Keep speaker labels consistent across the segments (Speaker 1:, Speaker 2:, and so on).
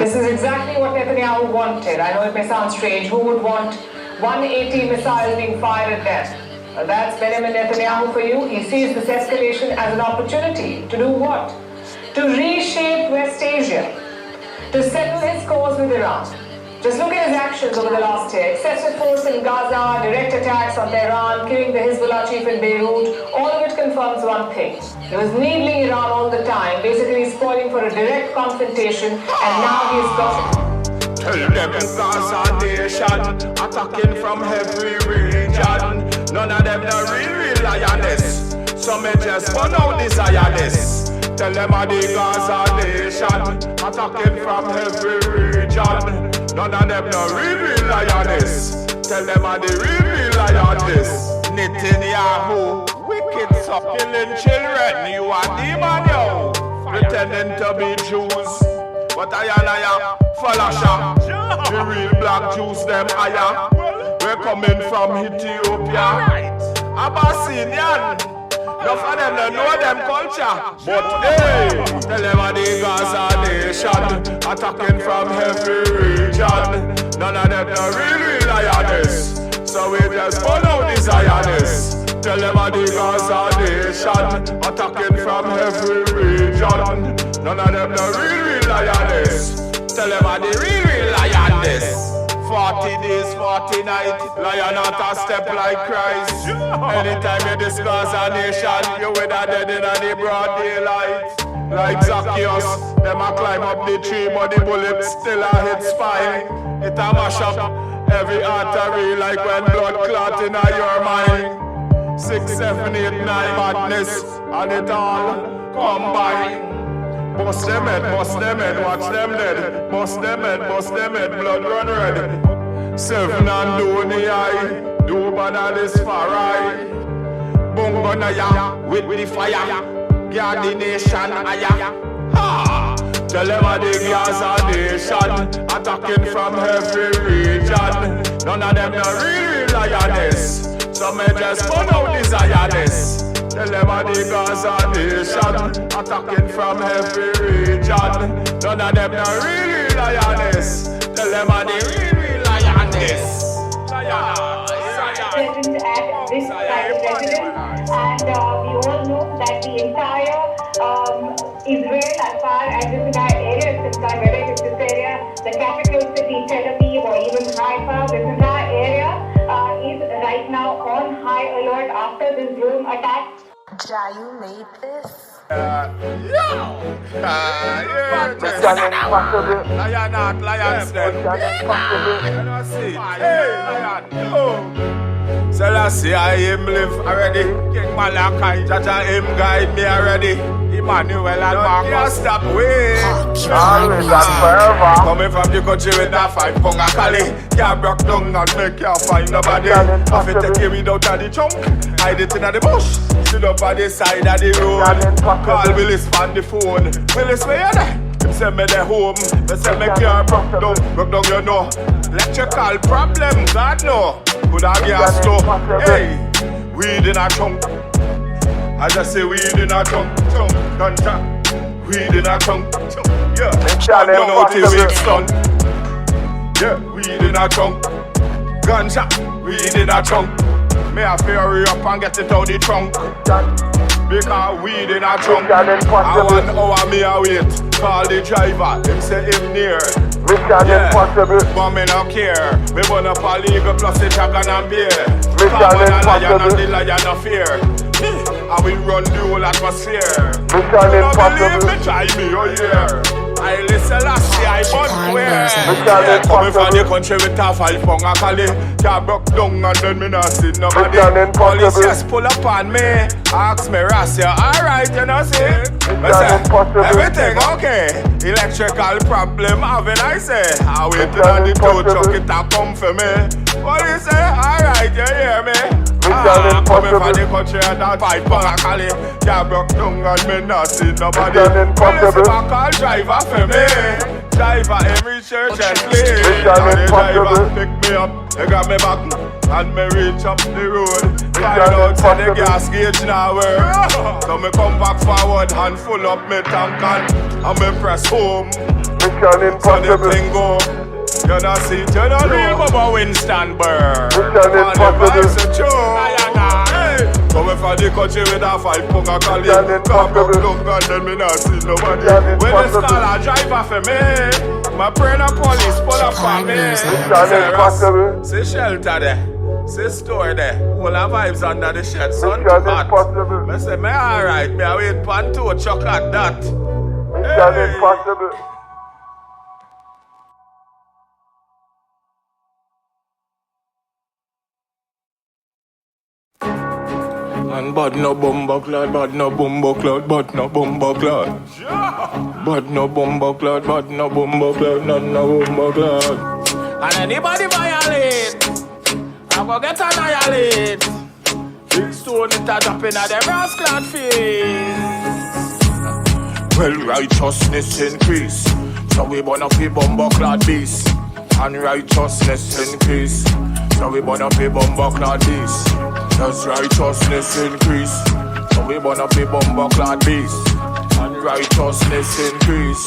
Speaker 1: This is exactly what Netanyahu wanted. I know it may sound strange. Who would want 180 missiles being fired at them? Well, that's Benjamin Netanyahu for you. He sees this escalation as an opportunity to do what? To reshape West Asia, to settle his cause with Iran. Just look at his actions over the last year. Excessive force in Gaza, direct attacks on Tehran, killing the Hezbollah chief in Beirut. All of it confirms one thing. He was needling Iran all the time, basically spoiling for a direct confrontation, and now he's got it.
Speaker 2: Tell them Gaza nation, attacking from every region. None of them the real lioness. Some may just burn out the Zionists. Tell them of the Gaza nation, attacking from every region. None of them the real lioness. Tell them of the real lioness. Netanyahu, wicked killing children. You are demon, yo. Pretending to be Jews, but I am Falasha. The real black Jews, them higher. We're coming from Ethiopia. Abyssinian. None of them don't know them culture. But hey, tell them of the Gaza nation, attacking from every region. None of them the real lioness. So we just follow the Zionists. Tell them of the Gaza nation, attacking from every region. None of them the real lioness. Tell them of the real lioness. 40 days, 40 nights, lion out a step like Christ. Anytime you discuss a nation, you with a dead in the broad daylight. Like Zacchaeus, them a climb up the tree, but the bullet still a hit spine. It a mash up every artery like when blood clot in your mind. 6, 7, 8, 9 madness, and it all combine. Bust them head, watch them dead. Bust them head, blood run red. 7 and do the eye, do bad this far right. Bungo na ya, with the fire. Guard the nation, aya. Ha! Tell them of the Gaza nation, attacking from every region. None of them the real lioness. Some may just burn out the Zionists. Tell them of the Gaza nation, attacking from every region. None of them the real lioness. Tell them of the real lioness.
Speaker 3: Present at this private residence, and we all know that the entire Israel, as far as this entire area is concerned, whether it is this area, the capital city, Tel Aviv, or even Haifa, this entire area is right now on high alert after this drone attack.
Speaker 4: You made this?
Speaker 2: Selassie, I him live already. King Malachi, Jaja him guide me already. Emmanuel and Marcus stop way. Always and forever. Coming from the country with that 5 pound of Cali. Can't broke down and make you find nobody. Have to take it without the chunk. Hide it in the bush. Sit up on the side of the road. Call Willis on the phone. Willis, where you there? Him send me the home. They send me car broke down, you know. Electrical problem, God no. Could I get a stove? Hey, weed in a chunk. I just say weed in a chunk. Ganja, weed in a chunk. Yeah, don't know till week's done. Yeah, weed in a chunk. Ganja, weed in a chunk. May I hurry up and get it out the trunk. Because weed in a trunk. I 1 hour me a wait. Call the driver, him say him near. But me no care. Me burn up a legal plus the dragon and beer. Call man a lion and the lion of fear. I will run the whole atmosphere. You don't believe me, try me, oh yeah. I listen last year, I bought where. Coming from the country with a 5 pound of Cali. Can't broke down and then me not see nobody. Police just pull up on me. Ask me, Ras, you alright, you know see? Everything okay. Electrical problem having, I say. I waiting on the tow truck, it a come for me. Police say, alright, you hear me? Coming from the country and that 5 pound of Cali. Can't broke down and me not see nobody. Police back call driver for me. Driver every church and place. And the driver pick me up, they got me back, and me reach up the road. Find out for the gas gauge now work. So me come back forward and full up me tank and me press home. Mission impossible. So the thing go. You don't see it, you don't know about Winston Burr.
Speaker 5: Mission impossible.
Speaker 2: Come for the country with a 5 Coca-Cola. Come up, look, and then me not see nobody. When the scholar drive off of me, my brain a police pull up on me.
Speaker 5: Mission impossible.
Speaker 2: See shelter there, see store there. All the vibes under the shed, sun
Speaker 5: Mission
Speaker 2: hot.
Speaker 5: impossible.
Speaker 2: Me say, me alright, me a wait pan to chuck at that.
Speaker 5: Mission impossible.
Speaker 2: And but no bumbo cloud, but no bumbo cloud, but no bumbo cloud. But no bumbo cloud, but no bumbo cloud, no bumbo cloud. And anybody violate, I go get annihilate. Big stone it a drop in a them Ras Lion face. Well, righteousness increase, so we burn up a bumbo cloud beast. And righteousness increase, so we burn up a bumbo cloud beast. As righteousness increase, so we burn up a bumbo clad beast. And righteousness increase,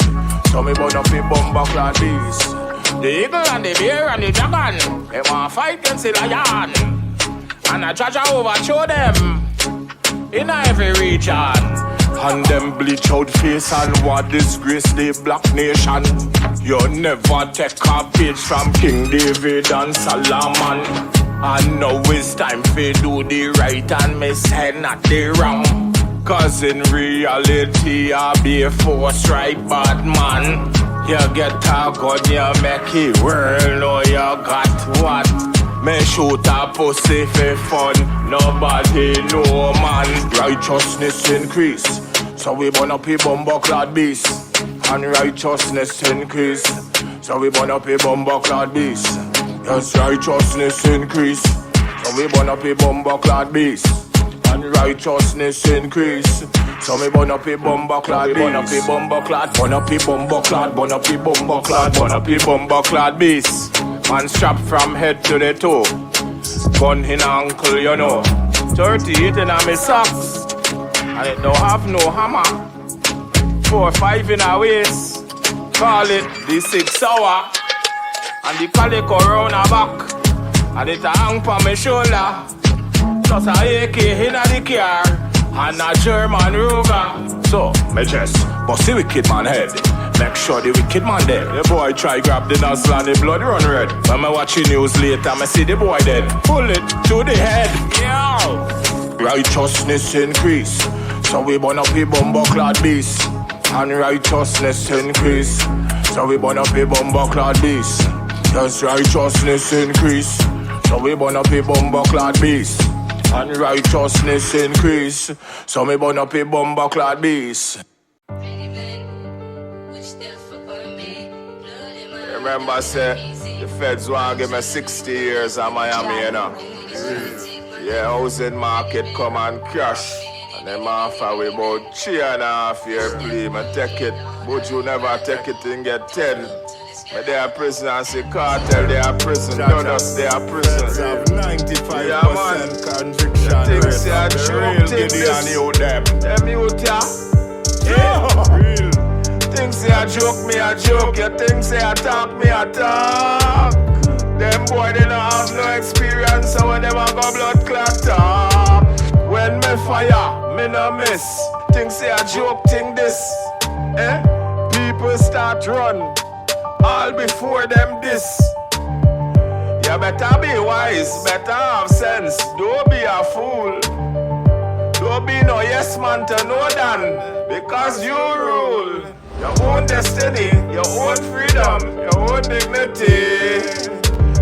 Speaker 2: so we burn up a bumbo clad beast. The eagle and the bear and the dragon, they want to fight against the lion. And I judge overthrow them in every region. And them bleach out face and what disgrace the black nation. You never take a page from King David and Solomon. And now it's time for do the right and me say not the wrong. Cause in reality I be a force right bad man. You get a gun, you make it world, know you got what? Me shoot a pussy for fun, nobody know man. Righteousness increase, so we burn up a bumbo clad beast. And righteousness increase, so we burn up a bumbo clad beast. Yes, righteousness increase, so we burn up a bumbo clad beast. And righteousness increase, so we burn up a bumbo clad beast. Burn up a bumbo clad, burn up a bumbo clad, burn up a bumbo clad, burn up a bumbo clad beast. Man strapped from head to the toe, gun in ankle, you know. 38 in a me socks, and it don't have no hammer. 4 or 5 in a waist, call it the 6 hour. And the calico round her back, and it a hang pa me shoulder. Just a AK in the car, and a German Ruger. So, me just bust the wicked man head. Make sure the wicked man dead. The boy try grab the nozzle and the blood run red. When me watch the news later, me see the boy dead. Pull it to the head. Yo! Righteousness increase, so we burn up a bumbo clad beast. And righteousness increase, so we burn up a bumbo clad beast. As righteousness increase, so we burn up a bumbo clad beast. And righteousness increase, so we burn up a bumbo clad beast. Remember, say, the feds want to give me 60 years in Miami, you know. Yeah, housing market come and crash. And them offer we about 3.5 year plea. I take it, but you never take it and get 10. But they are prisoners, the cartel, they are prison. Donuts, they are prison.
Speaker 5: Have 95%
Speaker 2: yeah, man.
Speaker 5: conviction.
Speaker 2: Things they are true, things them youth, yeah.
Speaker 5: Real.
Speaker 2: Things they are joke, me a joke. You things they attack, me attack. Them boy, they don't have no experience, so when them a go blood clot talk. When me fire, me no miss. Things they a joke, think this. People start run. All before them this. You better be wise, better have sense. Don't be a fool. Don't be no yes man to no done. Because you rule your own destiny, your own freedom, your own dignity.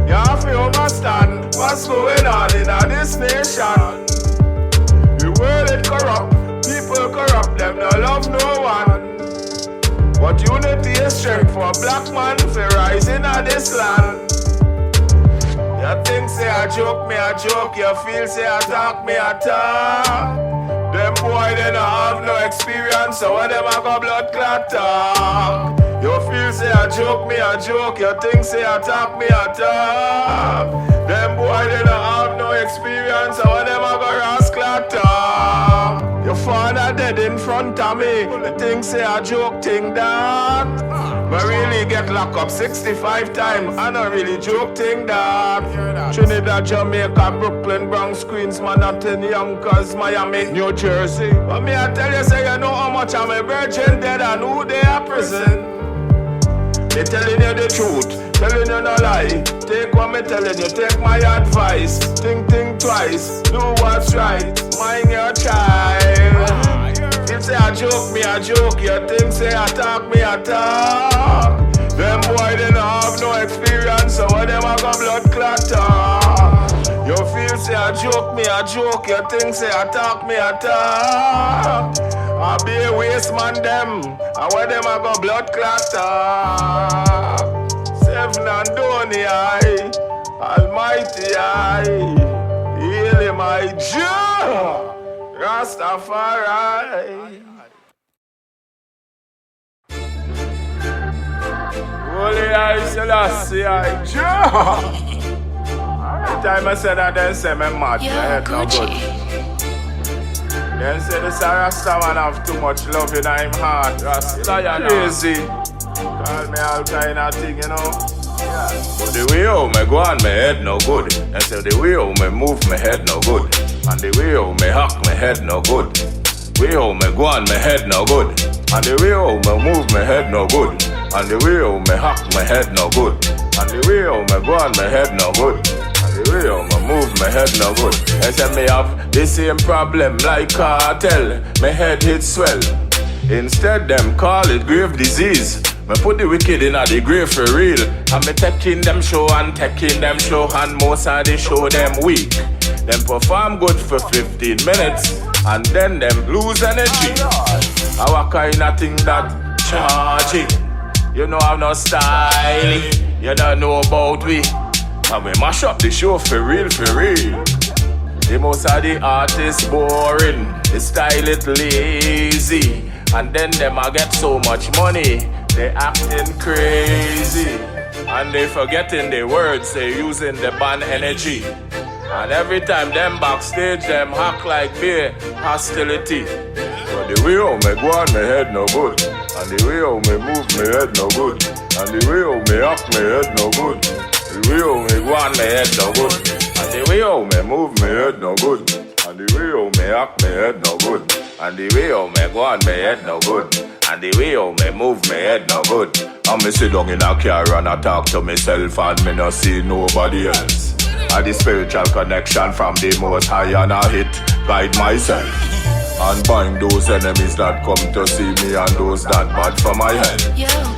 Speaker 2: You have to understand what's going on in this nation. The world is corrupt, people corrupt, them no love no one. But unity is strength for a black man for rising at this land. You think say I joke, me a joke. You feel say I talk, me a talk. Them boy they don't have no experience, so when them a go blood clot talk. You feel say I joke, me a joke. You think say I talk, me a talk. Them boy they don't have no experience, so when them a go Ras clot talk. You My father dead in front of me. The thing say a joke thing that. But really get locked up 65 times. I don't really joke thing that. Trinidad, Jamaica, Brooklyn, Bronx, Queens, Manhattan, Yonkers, Miami, New Jersey. But me I tell you, say you know how much I'm a virgin dead and who they are prison. They telling you the truth, telling you no lie. Take what me telling you, take my advice. Think twice, do what's right. Mind your child. If say I joke, me I joke. You think say I talk, me I talk. Them boy they don't have no experience, so what them a go blood clot talk. You feel say I joke, me I joke. You think say I talk, me I talk. I be a waste man them, and where them a go blood clot talk. Seven and Donny I, Almighty I, heal him I Jah, Rastafari. Holy I Selassie I Jah. Every time I say that, then say me mad, my head no good. Then say this Rasta man have too much love in him heart. Ras Lion crazy. Call me all kind of thing, you know. Yeah. But the way how me go on, my head no good. And say the way how me move, my head no good. And the way how me hack, my head no good. Way how me go on, my head no good. And the way how me move, my head no good. And the way how me hack, my head no good. And the way how me go on, my head no good. The way how I move, my head no good. They say me have the same problem like cartel. My head hit swell. Instead them call it grave disease. Me put the wicked in the grave for real. And me taking them show and taking them show. And most of the show them weak. Them perform good for 15 minutes. And then them lose energy. Our kind of thing that charging. You know I'm not style. You don't know about we. And we mash up the show for real, for real. The most of the artists boring, the style it lazy. And then them a get so much money, they acting crazy. And they forgetting the words, they using the band energy. And every time them backstage, them hack like beer, hostility. But the way how me go on, my head no good. And the way how me move, my head no good. And the way how me act, my head no good. The way how me go on, my head no good. And the way how me move, my head no good. And the way how me act, my head no good. And the way how me go on, my head no good. And the way how me move, my head no good. And me sit down in a car and I talk to myself and me no see nobody else. And the spiritual connection from the most high and I hit guide myself. And bind those enemies that come to see me and those that bad for my head.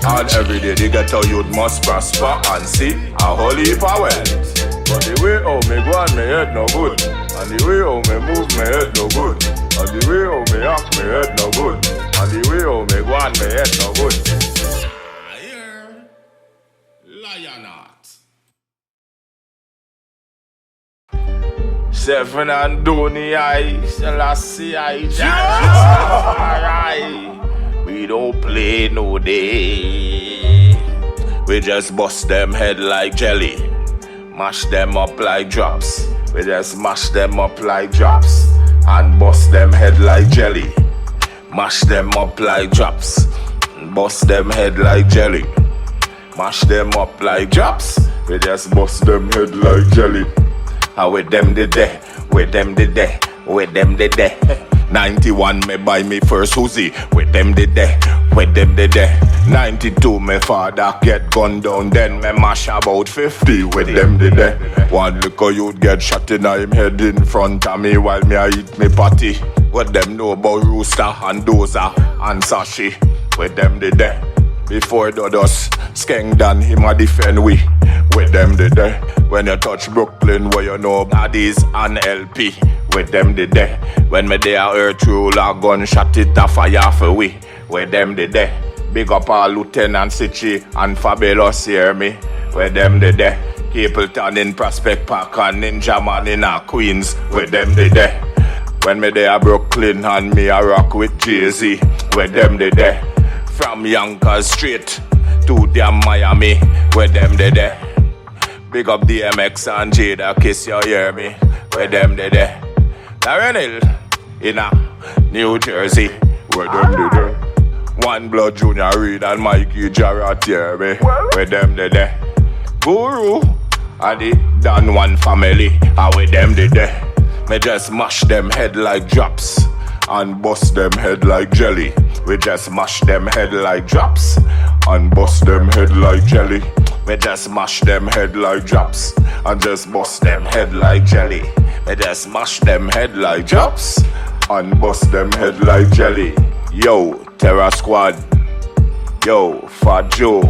Speaker 2: And every day the ghetto youth must prosper and see a whole heap of wealth. But the way how me go on, my head no good. And the way how me move, my head no good. And the way how me act, my head no good. And the way how me go on, my head no good. Lion Heart. Seven and Donny I, Selassie I, Jah. We don't play no day. We just bust them head like jelly. Mash them up like drops. We just mash them up like drops. And bust them head like jelly. Mash them up like drops. Bust them head like jelly. Mash them up like drops. We just bust them head like jelly. And with them the day, with them the day, with them the day. 91 me buy me first Uzi. With them the day, with them the day. 92 me father get gunned down. Then me mash about 50 with them the day. One little youth get shot in him head in front of me while me I eat me patty. What them know about Rooster and Doza and Sashi. With them the day. Before the dust, Skeng Dan him a defend we. With them the day. When you touch Brooklyn, where you know Baddies and LP. With them the day. When me there earth roll a gunshot it a fire for we. With them the day. Big up our Lieutenant Sichi and Fabulous, hear me. With them the day. Capleton in Prospect Park and Ninja Man in a Queens. With them the day. When me there Brooklyn and me a rock with Jay-Z. With them the day. From Yonkers straight to damn Miami. With them the day. Big up DMX and Jada, kiss you, hear me. With them the day. Darren Hill in a New Jersey, where them did there. One Blood Junior Reed and Mikey Jarrett here, me. Where them did there. Guru and the Dan One family, and with them did there. Me just mash them head like drops and bust them head like jelly. We just mash them head like drops and bust them head like jelly. We just mash them head like drops and just bust them head like jelly. We just mash them head like drops and bust them head like jelly. Yo, Terror Squad. Yo, Fat Joe.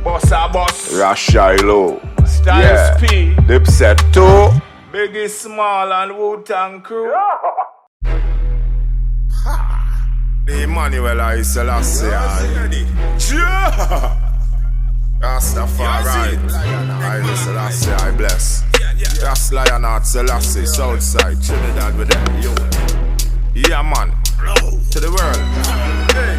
Speaker 5: Bossa Boss.
Speaker 2: Ras Lion.
Speaker 5: Styles P.
Speaker 2: Dipset 2.
Speaker 5: Biggie Small and Wu-Tang Crew.
Speaker 2: The Emmanuel I Selassie. Rastafari. I Selassie, I bless. Ras Lion Heart Selassie, Southside, Trinidad with them. Yo. Yeah, man. To the world. Hey.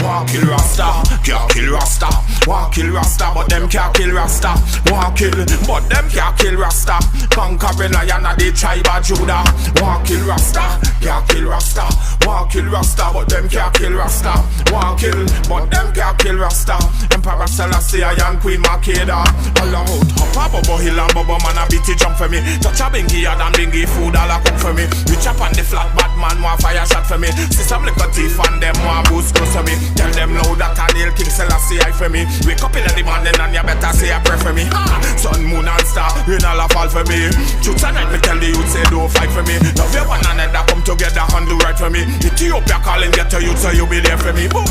Speaker 2: Want kill Rasta, can't kill Rasta. Want kill Rasta, but them can't kill Rasta. Want kill, but them can't kill Rasta. Conquering lion of the tribe of Judah. Want kill Rasta, can't kill Rasta. Want kill Rasta, but them can't kill Rasta. Want kill, but them can't kill Rasta. Emperor Selassie and Queen Makeda. All out, hop up Bobo Hill and Bobo man a beat it jump for me. Touch a bingy and bingy food all a cook for me. We chop on the flat bad man want fire shot for me. See some little teeth and them want boost close to me. Tell them now that I nail King Selassie I for me. Wake up in the morning and you better say a prayer for me. Sun, moon and star, rain all a fall for me. Truth and night me tell the youth say don't fight for me. Love your one another come together and do right for me. Ethiopia calling get to youth so you be there for me. Boom,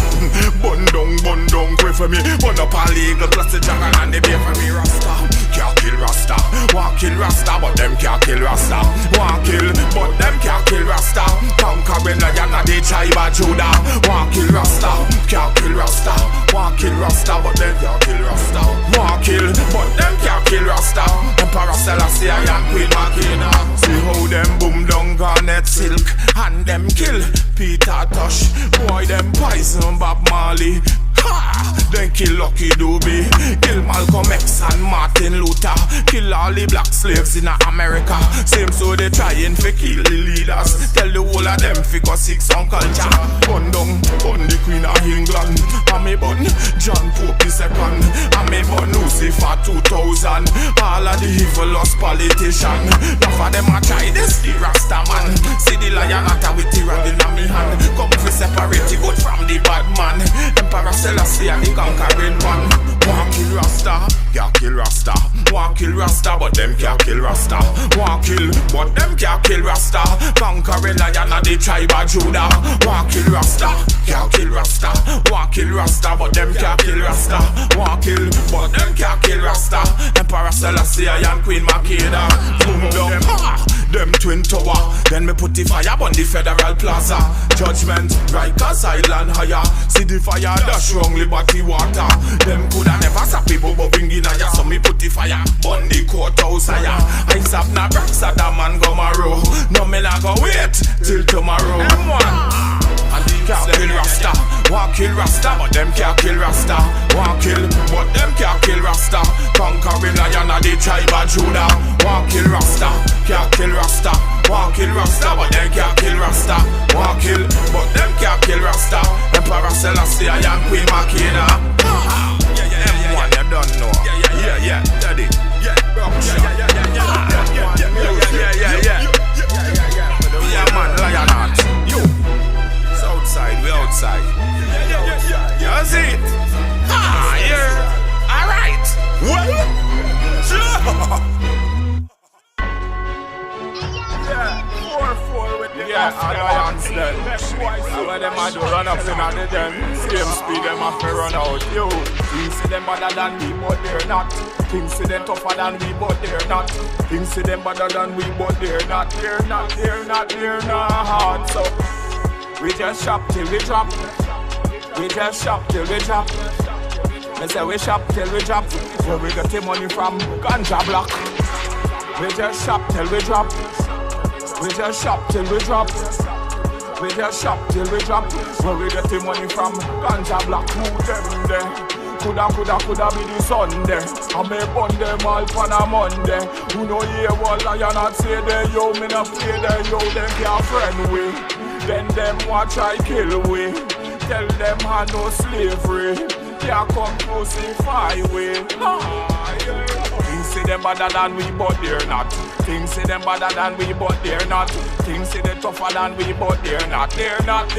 Speaker 2: bun down, pray for me. Bun up all legal plus the jungle and they pay for me. Rasta, can't kill Rasta. Want kill Rasta but them can't kill Rasta. Want kill but them can't kill Rasta. Conquering lion of the tribe of Judah. Want kill Rasta. Can't kill Rasta. Want kill Rasta, but them can't kill Rasta. Want kill, but them can't kill Rasta. Emperor Selassie and Queen Makeda. See how them boom down garnet silk and them kill Peter Tosh. Boy them poison Bob Marley. Ha! Then kill Lucky Dube, kill Malcolm X and Martin Luther, kill all the black slaves in America. Same so they trying to kill the leaders. Tell the whole of them figure 6 on culture. Bun down, bun the Queen of England. And me bun John Pope II. And me bun Lucifer 2000. All of the evilous politicians. Enough of them a try this the Rasta man. See the lion at with the rag in me hand. Come to separate the good from the bad man. Emperor Selassie and the conquering one. Want kill Rasta, can't kill Rasta. Want kill Rasta, but them can't kill Rasta. Want kill, but them can't kill Rasta. Conquering lion of the tribe of Judah. Want kill Rasta, can't kill Rasta. Want kill Rasta, but them can't kill Rasta. Want kill, but them can't kill Rasta. Emperor Selassie and Queen Makeda. Boom down, them twin tower. Then me put the fire on the Federal Plaza. Judgment, Rikers Island higher. See the fire dash wrong liberty water. Them coulda never stop people bobbing in a ya. So me put the fire on the courthouse higher. I stop na brack Saddam and Gomaro. No me not go wait till tomorrow. M1 and the can't kill Rasta. Want kill Rasta, but them can't kill Rasta. Want kill, but them can't kill Rasta. Conquering lion of the tribe of Judah. Want kill Rasta, can't kill Rasta. Want kill Rasta, but them can't kill Rasta. Want kill, but them can't kill Rasta. Emperor Selassie and Queen Makeda. M1, you don't know. Yeah, daddy. Yeah, man, Lion Heart. You. Outside, we outside. You see it? Yeah. Alright. Well, yeah, 4-4 with the Lions then. Where them a do run up in the den. Same speed them a fi run out. Yo, things see them better than we, but they're not. Things see them tougher than we, but they're not. Things see them better than we, but they're not. They're not hard. So we just shop till we drop. We just shop till we drop. Me say we shop till we drop. Where we get the money from Ganja Block. We just shop till we drop. We just shop till we drop. We just shop till we drop. Where we get the money from Ganja Block. Who them there? Coulda be the Sunday. I may burn them all on a Monday. Who know hear what Lion Heart say there? Yo, me no play there. Yo, them can't friend with. Then them watch I kill we. Tell them I no slavery. They are come crucify we. Things say them better than we, but they're not. Things say them better than we, but they're not. Things say they tougher than we, but they're not. They're not.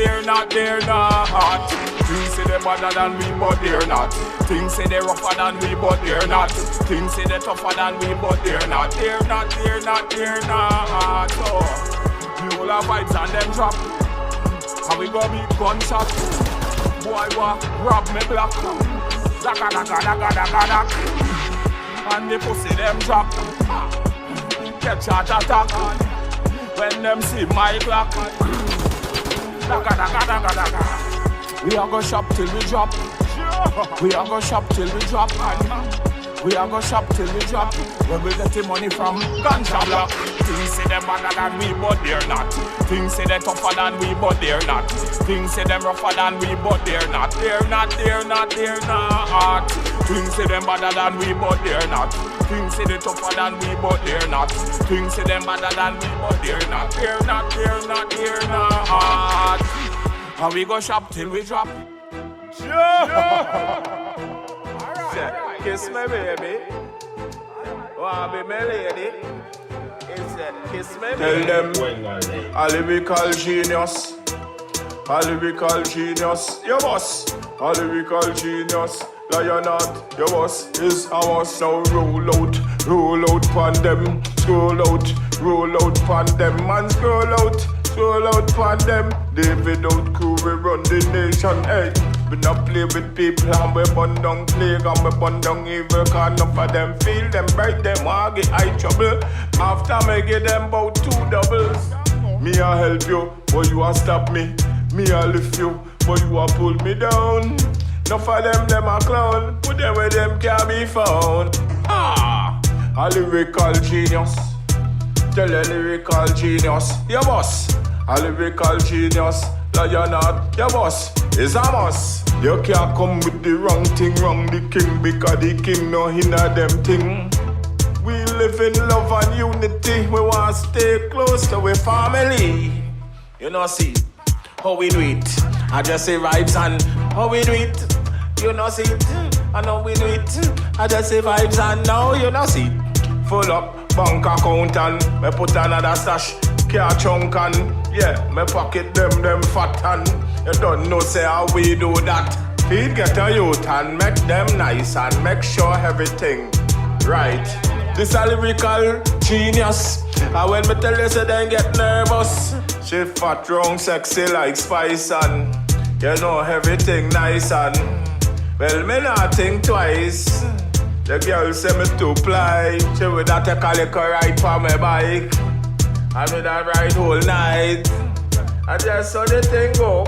Speaker 2: Things say they better than we, but they're not. Things say they rougher than we, but they're not. Things say they tougher than we, but they're not. They're not. So, the whole of vibes and them drop. And we go be gunshot. Boy, what? Rob me black. Daga. And the pussy them drop. Get shot attack. When them see my clock. Daga. We are go shop till we drop. We are go shop till we drop. We are go shop till we drop. Where we get the money from? Ganja block. Things say them better than we, but they're not. Things say they tougher than we, but they're not. Things say them rougher than we, but they're not. They're not. Things say them better than we, but they're not. Things say they tougher than we, but they're not. Things say them better than we, but they're not. They're not. And we go shop till we drop. Alright. Kiss me, baby. Wanna be my lady? Kiss me, baby. Tell them a lyrical genius. A lyrical genius. Your boss. A lyrical genius. Lion Heart. Your boss is ours. Now roll out pon them. Roll out pon them. Man, scroll out pon them. David out crew, we run the nation, hey. We not play with people and we burn down plague and we burn down evil. Cause enough of them feel them bright, them want get eye trouble. After me give them about 2 doubles. Me a help you, but you a stop me. Me a lift you, but you a pull me down. Enough of them a clown. Put them where them can be found. A lyrical genius. Tell a lyrical genius. Your boss. A lyrical genius. Lion Heart, your boss is a must. You can't come with the wrong thing, wrong the king, because the king no hinna them thing. We live in love and unity. We want to stay close to our family. You know, see how we do it. I just say vibes and how we do it. You know, see it. I know we do it. I just say vibes and now you know, see. Full up bank account and me put another stash. Car chunk and yeah, me pocket them fat and you don't know say how we do that. Feed get a youth and make them nice and make sure everything right. This a lyrical genius. And when me tell you say then get nervous. She fat round sexy like Spice and you know everything nice and well me not think twice. The girl say me to ply. She would have take a little ride for my bike. I made that ride whole night. I just saw the thing go.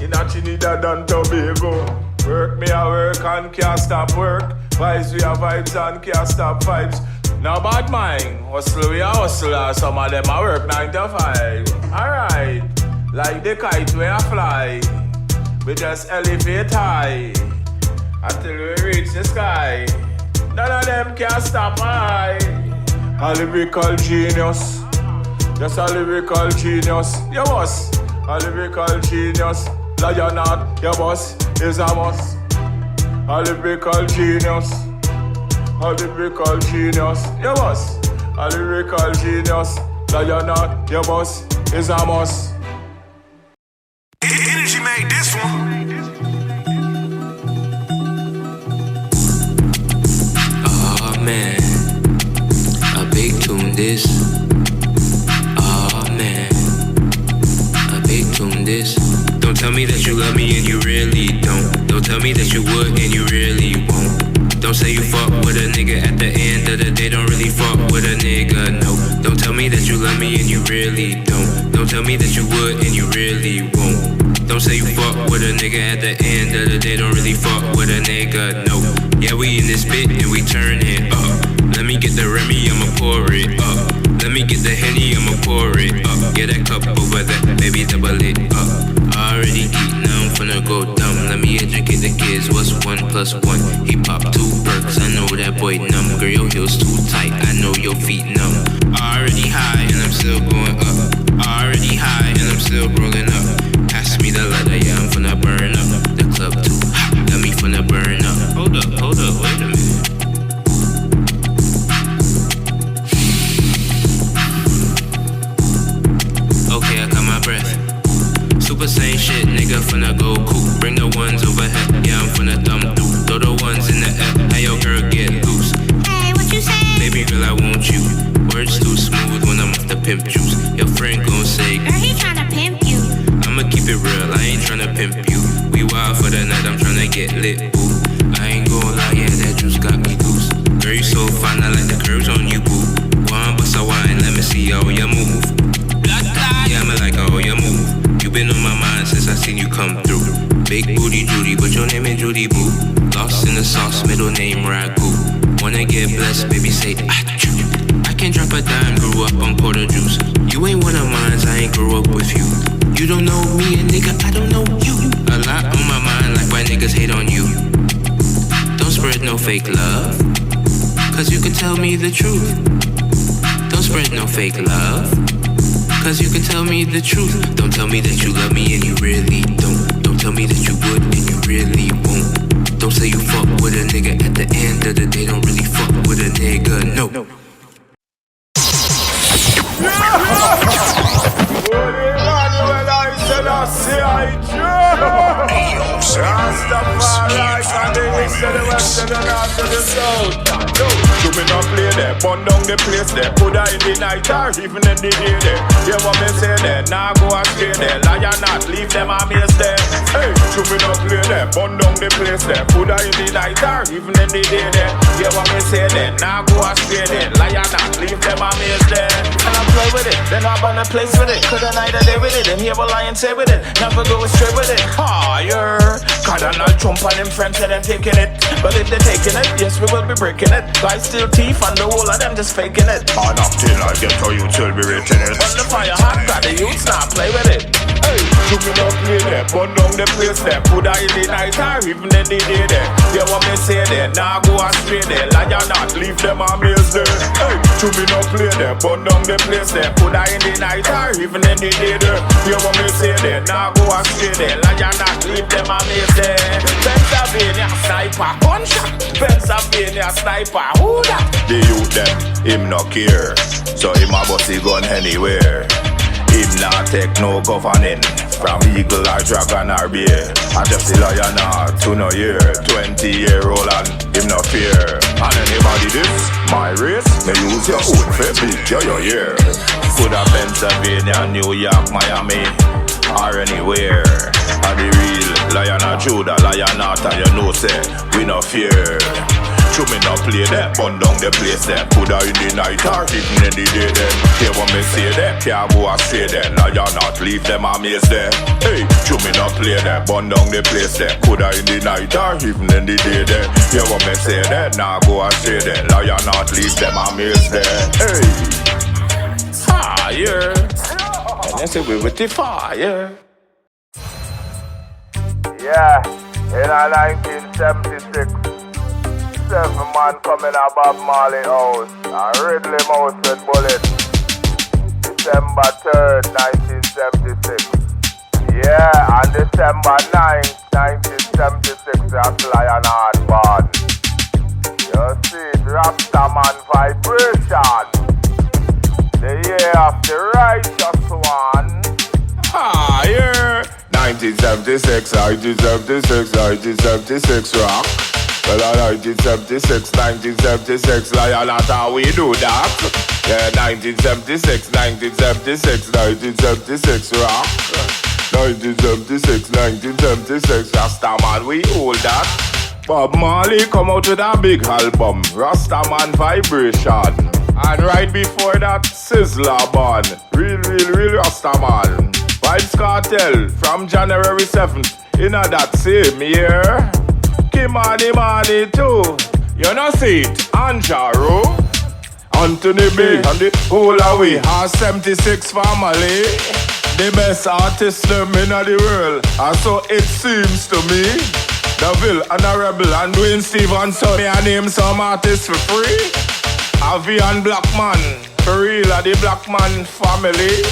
Speaker 2: In a Trinidad and Tobago. Work me a work and can't stop work. Vibes we have vibes and can't stop vibes. No bad mind. Hustle we a hustler. Some of them a work 9 to 5. Alright. Like the kite we a fly. We just elevate high. Until we reach the sky. None of them can stop high. A lyrical genius. Just a lyrical genius. Your boss. A lyrical genius. Lion Heart. Your boss is a must. A lyrical genius. A lyrical genius. Your boss. A lyrical genius. Lion Heart. Your boss is a must.
Speaker 6: Energy made this one.
Speaker 7: Man, a big tune this. Oh man, a big tune this. Don't tell me that you love me and you really don't. Don't tell me that you would and you really won't. Don't say you fuck with a nigga at the end of the day. Don't really fuck with a nigga, no. Don't tell me that you love me and you really don't. Don't tell me that you would and you really won't. Don't say you fuck with a nigga at the end of the day. Don't really fuck with a nigga, no. Yeah, we in this bit and we turn it up. Let me get the Remy, I'ma pour it up. Let me get the Henny, I'ma pour it up. Get that cup over there, baby, double it up. Already geek, now I'm finna go dumb. Let me educate the kids, what's 1 plus 1? He popped 2 perks, I know that boy numb. Girl, your heels too tight, I know your feet numb. Already high and I'm still going up. Already high and I'm still rolling up. get lit, boo. I ain't gon' lie, yeah, that juice got me loose. Girl, you so fine, I like the curves on you, boo. Wine, bust a wine, let me see how you move. Yeah, I'm like how you move. You been on my mind since I seen you come through. Big booty Judy, but your name ain't Judy, boo. Lost in the sauce, middle name Ragu. Wanna get blessed, baby, say achoo. I can't drop a dime, grew up on quarter juice. You ain't one of mine, I ain't grew up with you. You don't know me, and nigga, I don't know you. A lot on my mind, like why niggas hate on you. Don't spread no fake love, cause you can tell me the truth. Don't spread no fake love, cause you can tell me the truth. Don't tell me that you love me and you really don't. Don't tell me that you would and you really won't. Don't say you fuck with a nigga at the end of the day. Don't really fuck with a nigga, no.
Speaker 2: You me not play there, burn down the place there. Put her in the night or even in the day there. Hear what me say there, nah go astray there. Lie or not, leave them a maze there. Hey, you me not play there, burn down the place there. Put her in the night or even in the day there. Hear what me say there, nah go astray there. Lie or not, leave them a maze there. And I play with it, then I'm on a place with it. Could a night a day with it, and hear what lion say with it. Never go astray with it. Higher, Cardinal Trump and them friends say them taking it. But if they're taking it, yes we will be breaking it. Guys still teeth and the whole of them just faking it. On up till I get to you till be rating it. On the fire hot, got the youths not play with it. Hey, you me not play there, burn down the place there. Put her in the night or even in the day there. Hear what me say there, nah go astray there. Lie or not, leave them a maze there. Hey, you me not play there, burn down the place there. Put her in the night or even in the day there. Hear what me say there, nah go astray there. Lie or not, leave them a maze there. Pennsylvania sniper, gunshot. Pennsylvania sniper, who that? The youth them, him not care. So him a bust the gun anywhere. Him not take no governing from eagle or dragon or bear. I just the lion heart to no year. 20-year-old and him no fear. And anybody this, my race, may use your own for big your year. Coulda Pennsylvania, New York, Miami, or anywhere. A the real lion or Judah, lion heart, and you know say we no fear. You me not play there, burn down the place there. Put her in the night or even in the day there. Hear what me say there, can't go astray there. Lion not leave them a maze there. Hey, you me not play there, burn down the place there. Put her in the night or even in the day there. Hear what me say there, nah go astray there. Lion not leave them a maze there. Hey, fire, and I say we with the fire. Yeah, in 1976. 7 man coming out Bob Marley house and Ridley Mouse with bullet. December 3rd, 1976. Yeah, and December 9th, 1976, Ras Lion Heart born. You see, Rastaman vibration. The year of the righteous one. Higher. 1976, 1976, 1976 rock. Well, 1976, 1976, Lion Heart, how we do that? Yeah, 1976, 1976, 1976, rock. 1976, 1976, Rastaman, we hold that. Bob Marley come out with a big album, Rastaman Vibration. And right before that, Sizzler born, real Rastaman. Vibes Cartel from January 7th, in that same year. Money too. You know see it, Anjaro, Anthony B, and the whole away. Our 76 family, the best artists them in the world. And so it seems to me, Deville and a Rebel and Dwayne Stevenson. I name some artists for free. Avian Blackman, for real, are the Blackman family.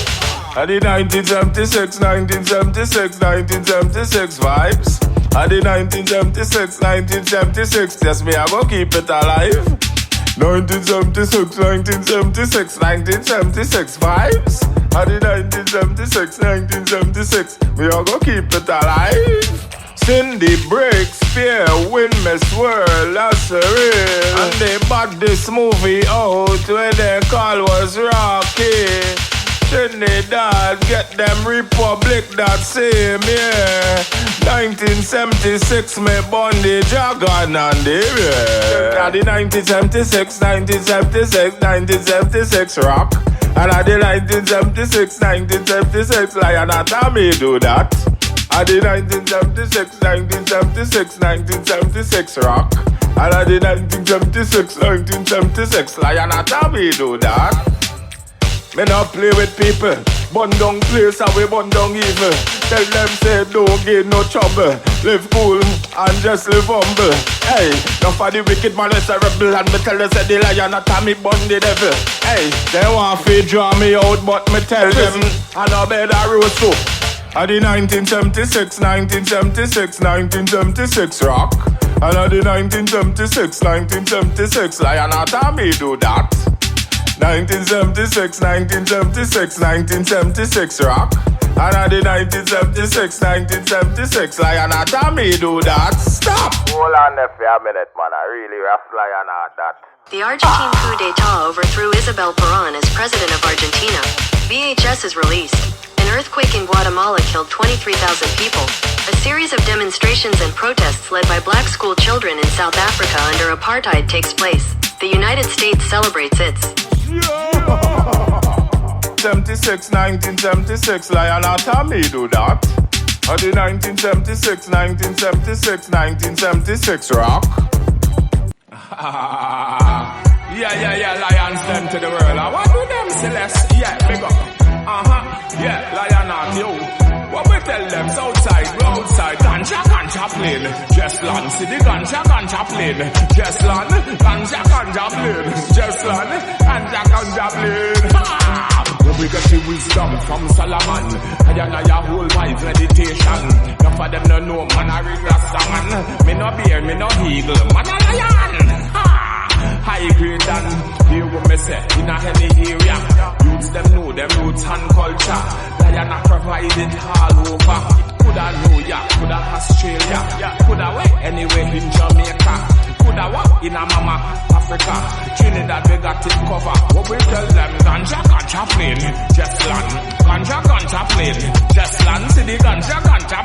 Speaker 2: And the 1976, 1976, 1976 vibes. And the 1976, 1976, yes, me I go keep it alive. 1976, 1976, 1976 vibes. And the 1976, 1976, me I go keep it alive. Cindy Breaks, Spear, Win Miss World, that's the real. And they bought this movie out when their call was Rocky.
Speaker 5: Trinidad, get them republic that same year. 1976, me born the dragon and the bear. The 1976 rock. And I the 1976 Lion Heart, I me do that. I the 1976 rock. And I the 1976 Lion Heart, I me do that. Me not play with people. Bun down place and we bun down evil. Tell them say don't get no trouble. Live cool and just live humble. Hey, enough of the wicked man is a rebel. And me tell them say the Lion Heart me bun the devil. Hey, they want to draw me out but me tell them I know better road so. I the 1976 rock. And I the 1976 Lion Heart me do that. 1976 rock. And I the 1976 Lion Heart, me do that. Stop!
Speaker 2: Hold on there for a minute, man. I really Ras Lion Heart that.
Speaker 6: The Argentine coup d'etat overthrew Isabel Perón as president of Argentina. VHS is released. An earthquake in Guatemala killed 23,000 people. A series of demonstrations and protests led by black school children in South Africa under apartheid takes place. The United States celebrates its
Speaker 5: 1976 Lion Heart, me do that. I the 1976 rock. Yeah, lions them to the world. I want to them Celeste, yeah, big up. Yeah, Lion Heart, yo. What we tell them, outside, ganja plane. Just land, see the ganja plane. Just land, ganja plane. Just land, ganja plane. We get the wisdom from Solomon. I hold my meditation. None of them no know, man, I read Rasta man. Me no bear, me no eagle, man, a lion. High grade than hear what me say in a any area. Youths them know them roots and culture. Lion are provided all over. Coulda New York, coulda Australia, coulda where anywhere in Jamaica, coulda what in a mama Africa. Trinidad we got it cover. What we tell them, ganja plane, just land. Ganja plane, just land. See the ganja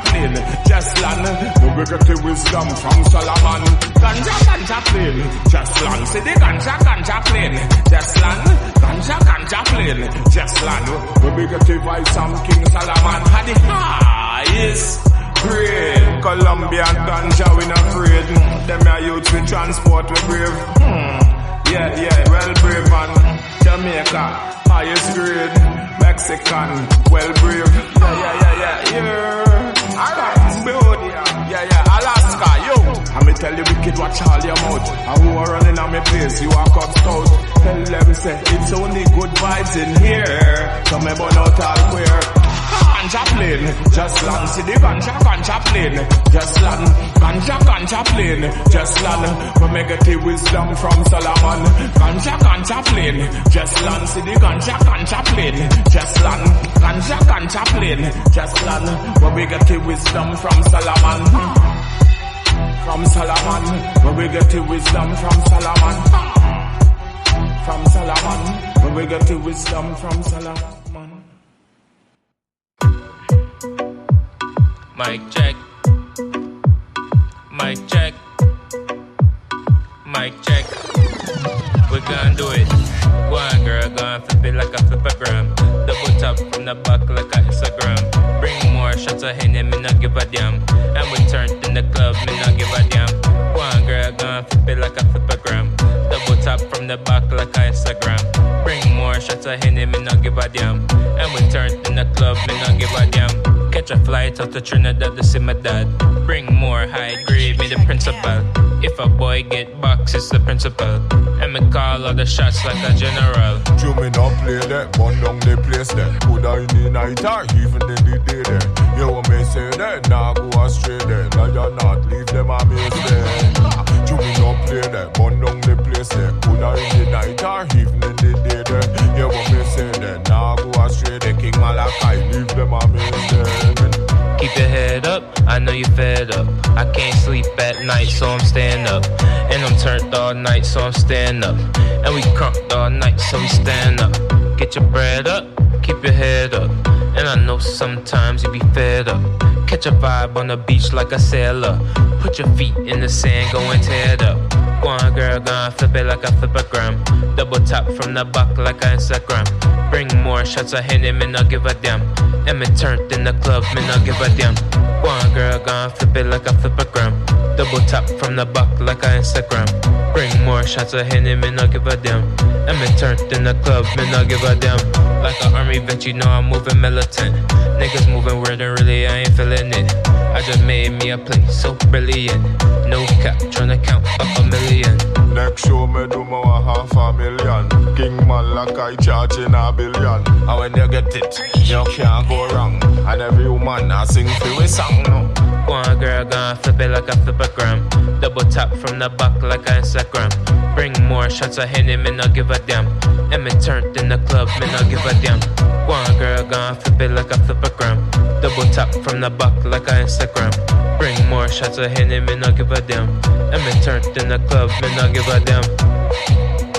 Speaker 5: plane, just land. We get the wisdom from Solomon. Ganja plane, just land. See the ganja plane, just land. Ganja plane, just land. We get the vibes from King Solomon. Had the highest grade. Colombian ganja we not afraid. Them are youth we transport we brave. Yeah, well brave man. Jamaica, highest grade. Mexican, well brave. Yeah. Alright, Cambodia. Yeah, Alaska, yo. I me tell you wicked watch all your mouth. And who are running on me place, you are Cub Scout. Tell them say, it's only good vibes in here. So me burn out all queer. Ganja plane, just land. See the ganja plane, just land. Ganja plane, just land. We me get the wisdom from Solomon. Ganja plane, just land. See the ganja plane, just land. Ganja plane, just land. We me get the wisdom from Solomon. From Solomon, where we get the wisdom from Solomon. From Solomon, where we get the wisdom from Solomon.
Speaker 7: Mic check. We gon' do it. Go on, girl, go on, flip it like a flippergram. Double tap from the back like a Instagram. Bring more shots of Henny, me not give a damn. And we turned in the club, me not give a damn. Go on, girl, go on, flip it like a flippergram. Double tap from the back like a Instagram. Bring more shots of Henny, me not give a damn. And we turned in the club, me not give a damn. Catch a flight out to Trinidad to see my dad. Bring more high grade, me the principal. If a boy get box, it's the principal. And me call all the shots like a general.
Speaker 2: You me not play that, burn down the place there. Coulda in the night or even in the day there. You want me say that, nah go astray there. Lion Heart, leave them a maze there. You me not play that, burn down the place there. Coulda in the night or even in the day there. You want me say that, nah go astray there. King Malachi, leave them a maze there.
Speaker 7: Keep your head up, I know you fed up. I can't sleep at night, so I'm staying up. And I'm turned all night, so I'm staying up. And we crunked all night, so we stand up. Get your bread up, keep your head up. And I know sometimes you be fed up. Catch a vibe on the beach like a sailor. Put your feet in the sand, go and tear it up. Go on, girl, go on, flip it like a flip-a-gram. Double tap from the back like a Instagram. Bring more shots of Henny, me not give a damn. And me turned in the club, me not give a damn. Go on, girl, go on, flip it like a flip-a-gram. Double tap from the back like a Instagram. Bring more shots of Henny, me not give a damn. And me turned in the club, me not give a damn. Like an army vet, you know I'm moving militant. Niggas moving weird and really I ain't feeling it. I just made me a play so brilliant. No cap, tryna count up a million.
Speaker 2: Next show me do more 500,000. King man like I charging $1 billion. And when you get it, you can't go wrong. And every woman I sing for a song now.
Speaker 7: Go on, girl, go on, flip it like a flip-a-gram. Double tap from the back like a Instagram. Bring more shots of Henny, me not give a damn. And me turned in the club, me not give a damn. Go on, girl, go on, flip it like a flip-a-gram. Double tap from the back like a Instagram. Bring more shots of Henny, me not give a damn. And me turned in the club, me not give a damn.